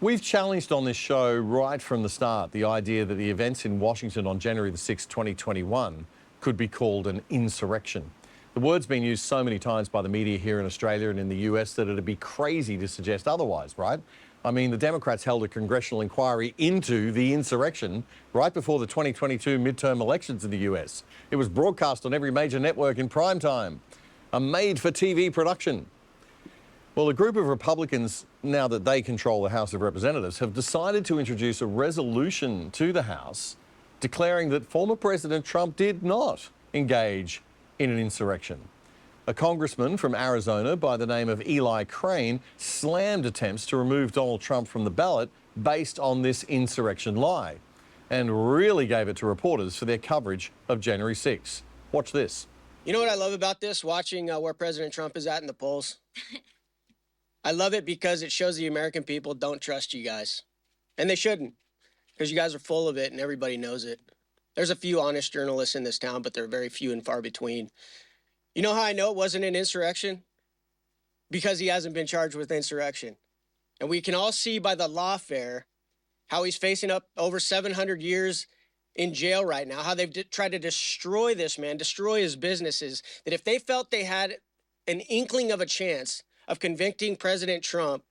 We've challenged on this show right from the start the idea that the events in Washington on January the 6th, 2021 could be called an insurrection. The word's been used so many times by the media here in Australia and in the US that it'd be crazy to suggest otherwise, right? I mean, the Democrats held a congressional inquiry into the insurrection right before the 2022 midterm elections in the US. It was broadcast on every major network in prime time. A made-for-TV production. Well, a group of Republicans, now that they control the House of Representatives, have decided to introduce a resolution to the House declaring that former President Trump did not engage in an insurrection. A congressman from Arizona by the name of Eli Crane slammed attempts to remove Donald Trump from the ballot based on this insurrection lie and really gave it to reporters for their coverage of January 6. Watch this. You know what I love about this, watching where President Trump is at in the polls? I love it because it shows the American people don't trust you guys. And they shouldn't, because you guys are full of it and everybody knows it. There's a few honest journalists in this town, but they're very few and far between. You know how I know it wasn't an insurrection? Because he hasn't been charged with insurrection. And we can all see by the lawfare how he's facing up over 700 years in jail right now, how they've tried to destroy this man, destroy his businesses, that if they felt they had an inkling of a chance of convicting President Trump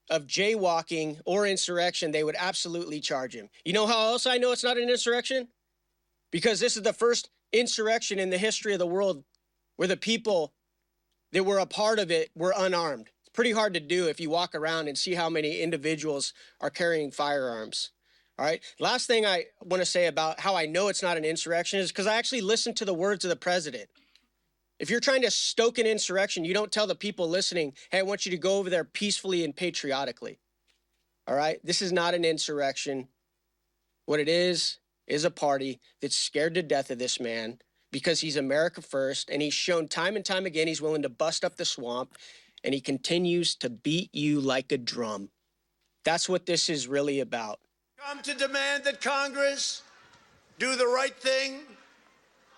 of jaywalking or insurrection, they would absolutely charge him. You know how else I know it's not an insurrection? Because this is the first insurrection in the history of the world where the people that were a part of it were unarmed. It's pretty hard to do if you walk around and see how many individuals are carrying firearms. All right. Last thing I want to say about how I know it's not an insurrection is because I actually listened to the words of the president. If you're trying to stoke an insurrection, you don't tell the people listening, hey, I want you to go over there peacefully and patriotically. All right? This is not an insurrection. What it is a party that's scared to death of this man because he's America first, and he's shown time and time again he's willing to bust up the swamp, and he continues to beat you like a drum. That's what this is really about. Come to demand that Congress do the right thing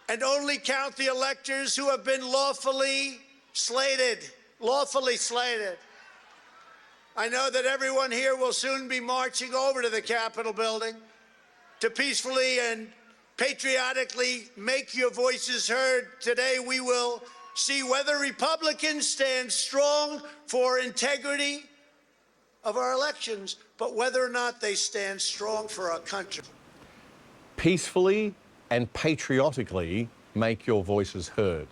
and only count the electors who have been lawfully slated. I know that everyone here will soon be marching over to the Capitol building to peacefully and patriotically make your voices heard. Today we will see whether Republicans stand strong for integrity of our elections, but whether or not they stand strong for our country. Peacefully and patriotically make your voices heard.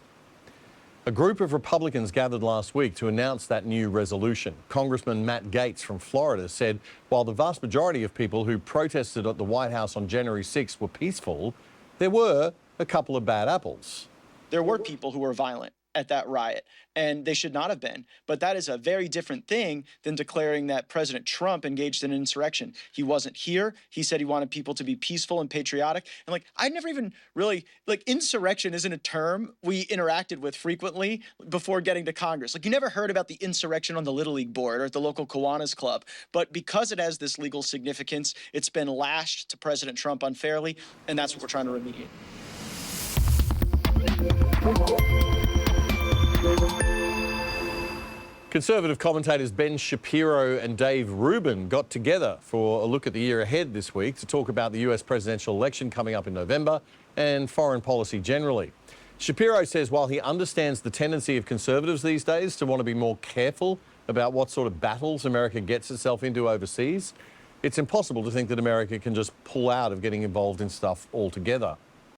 A group of Republicans gathered last week to announce that new resolution. Congressman Matt Gaetz from Florida said while the vast majority of people who protested at the White House on January 6 were peaceful, there were a couple of bad apples. There were people who were violent at that riot, and they should not have been. But that is a very different thing than declaring that President Trump engaged in an insurrection. He wasn't here. He said he wanted people to be peaceful and patriotic. And I never even really, insurrection isn't a term we interacted with frequently before getting to Congress. You never heard about the insurrection on the Little League board or at the local Kiwanis Club. But because it has this legal significance, it's been lashed to President Trump unfairly, and that's what we're trying to remediate. Conservative commentators Ben Shapiro and Dave Rubin got together for a look at the year ahead this week to talk about the US presidential election coming up in November and foreign policy generally. Shapiro says while he understands the tendency of conservatives these days to want to be more careful about what sort of battles America gets itself into overseas, it's impossible to think that America can just pull out of getting involved in stuff altogether.